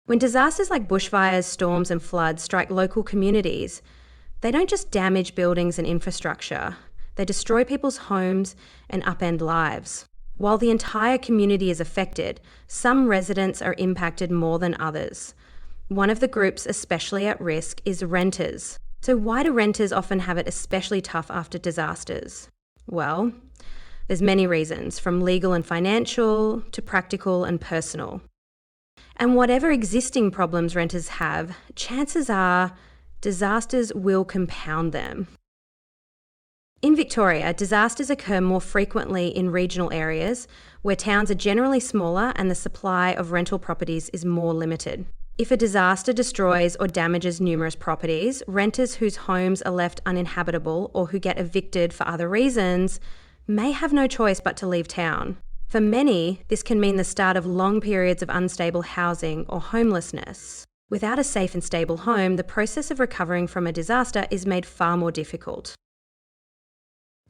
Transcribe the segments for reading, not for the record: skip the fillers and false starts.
When disasters like bushfires, storms, and floods strike local communities, they don't just damage buildings and infrastructure, they destroy people's homes and upend lives. While the entire community is affected, some residents are impacted more than others. One of the groups especially at risk is renters. So why do renters often have it especially tough after disasters? Well, there's many reasons, from legal and financial to practical and personal. And whatever existing problems renters have, chances are disasters will compound them. In Victoria, disasters occur more frequently in regional areas where towns are generally smaller and the supply of rental properties is more limited. If a disaster destroys or damages numerous properties, renters whose homes are left uninhabitable or who get evicted for other reasons may have no choice but to leave town. For many, this can mean the start of long periods of unstable housing or homelessness. Without a safe and stable home, the process of recovering from a disaster is made far more difficult.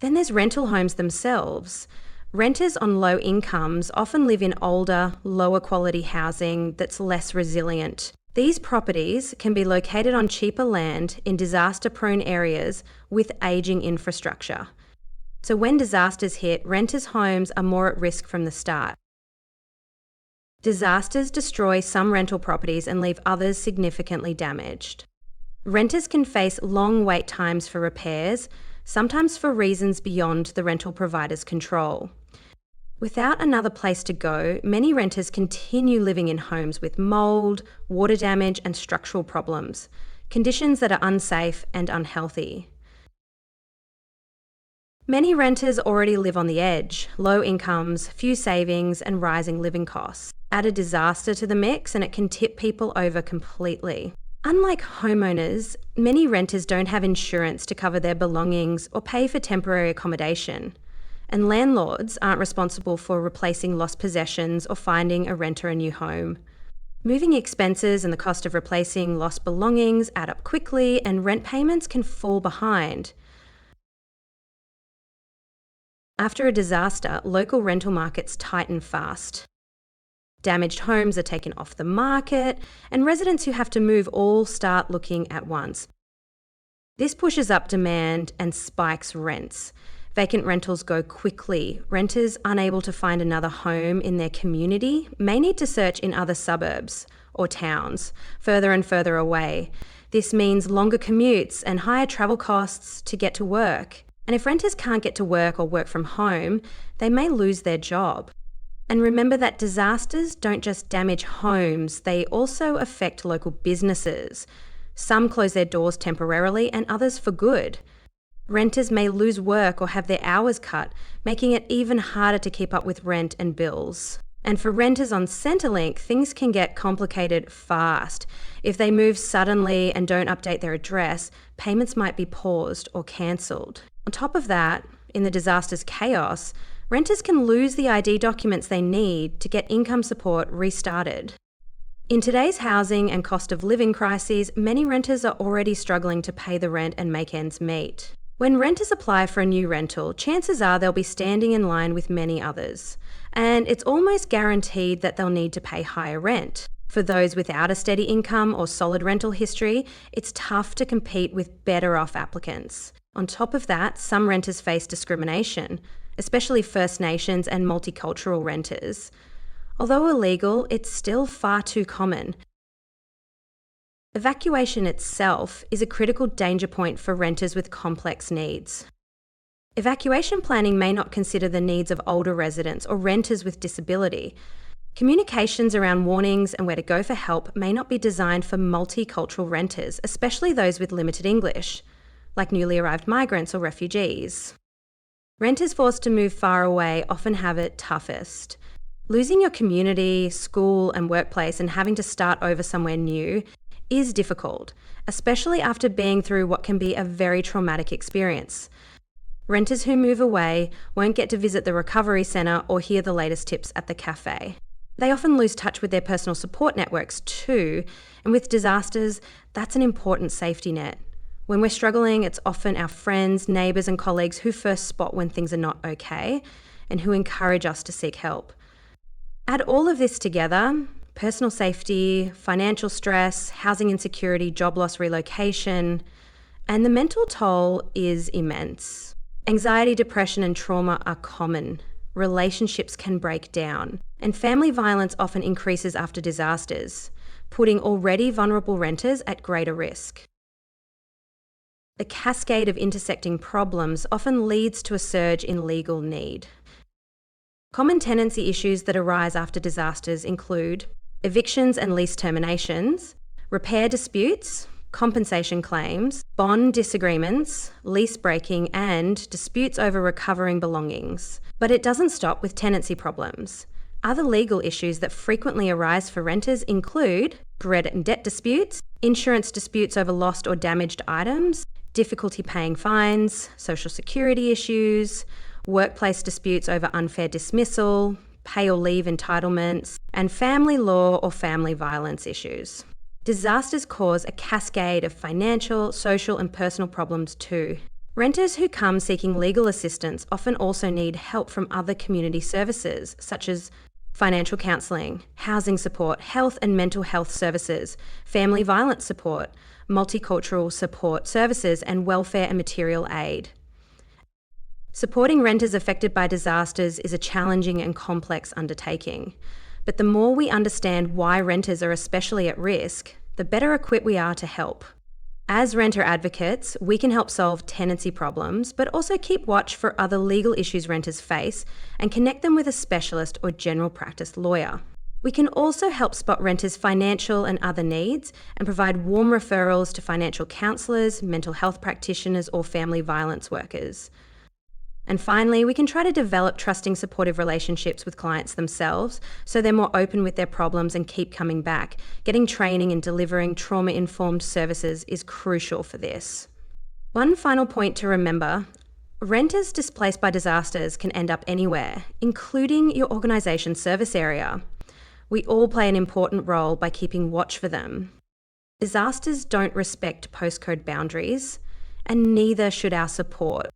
Then there's rental homes themselves. Renters on low incomes often live in older, lower quality housing that's less resilient. These properties can be located on cheaper land in disaster-prone areas with ageing infrastructure. So when disasters hit, renters' homes are more at risk from the start. Disasters destroy some rental properties and leave others significantly damaged. Renters can face long wait times for repairs, sometimes for reasons beyond the rental provider's control. Without another place to go, many renters continue living in homes with mould, water damage, and structural problems, conditions that are unsafe and unhealthy. Many renters already live on the edge, low incomes, few savings, and rising living costs. Add a disaster to the mix and it can tip people over completely. Unlike homeowners, many renters don't have insurance to cover their belongings or pay for temporary accommodation. And landlords aren't responsible for replacing lost possessions or finding a renter a new home. Moving expenses and the cost of replacing lost belongings add up quickly and rent payments can fall behind. After a disaster, local rental markets tighten fast. Damaged homes are taken off the market, and residents who have to move all start looking at once. This pushes up demand and spikes rents. Vacant rentals go quickly. Renters unable to find another home in their community may need to search in other suburbs or towns, further and further away. This means longer commutes and higher travel costs to get to work. And if renters can't get to work or work from home, they may lose their job. And remember that disasters don't just damage homes, they also affect local businesses. Some close their doors temporarily and others for good. Renters may lose work or have their hours cut, making it even harder to keep up with rent and bills. And for renters on Centrelink, things can get complicated fast. If they move suddenly and don't update their address, payments might be paused or cancelled. On top of that, in the disaster's chaos, renters can lose the ID documents they need to get income support restarted. In today's housing and cost of living crises, many renters are already struggling to pay the rent and make ends meet. When renters apply for a new rental, chances are they'll be standing in line with many others, and it's almost guaranteed that they'll need to pay higher rent. For those without a steady income or solid rental history, it's tough to compete with better off applicants. On top of that, some renters face discrimination, especially First Nations and multicultural renters. Although illegal, it's still far too common. Evacuation itself is a critical danger point for renters with complex needs. Evacuation planning may not consider the needs of older residents or renters with disability. Communications around warnings and where to go for help may not be designed for multicultural renters, especially those with limited English, like newly arrived migrants or refugees. Renters forced to move far away often have it toughest. Losing your community, school, and workplace and having to start over somewhere new is difficult, especially after being through what can be a very traumatic experience. Renters who move away won't get to visit the recovery centre or hear the latest tips at the cafe. They often lose touch with their personal support networks too, and with disasters, that's an important safety net. When we're struggling, it's often our friends, neighbours and colleagues who first spot when things are not okay and who encourage us to seek help. Add all of this together, personal safety, financial stress, housing insecurity, job loss, relocation, and the mental toll is immense. Anxiety, depression, and trauma are common. Relationships can break down, and family violence often increases after disasters, putting already vulnerable renters at greater risk. The cascade of intersecting problems often leads to a surge in legal need. Common tenancy issues that arise after disasters include evictions and lease terminations, repair disputes, compensation claims, bond disagreements, lease breaking, and disputes over recovering belongings. But it doesn't stop with tenancy problems. Other legal issues that frequently arise for renters include credit and debt disputes, insurance disputes over lost or damaged items, difficulty paying fines, social security issues, workplace disputes over unfair dismissal, pay or leave entitlements, and family law or family violence issues. Disasters cause a cascade of financial, social, and personal problems too. Renters who come seeking legal assistance often also need help from other community services, such as financial counselling, housing support, health and mental health services, family violence support, multicultural support services, and welfare and material aid. Supporting renters affected by disasters is a challenging and complex undertaking. But the more we understand why renters are especially at risk, the better equipped we are to help. As renter advocates, we can help solve tenancy problems, but also keep watch for other legal issues renters face and connect them with a specialist or general practice lawyer. We can also help spot renters' financial and other needs and provide warm referrals to financial counsellors, mental health practitioners, or family violence workers. And finally, we can try to develop trusting, supportive relationships with clients themselves so they're more open with their problems and keep coming back. Getting training and delivering trauma-informed services is crucial for this. One final point to remember, renters displaced by disasters can end up anywhere, including your organisation's service area. We all play an important role by keeping watch for them. Disasters don't respect postcode boundaries, and neither should our support.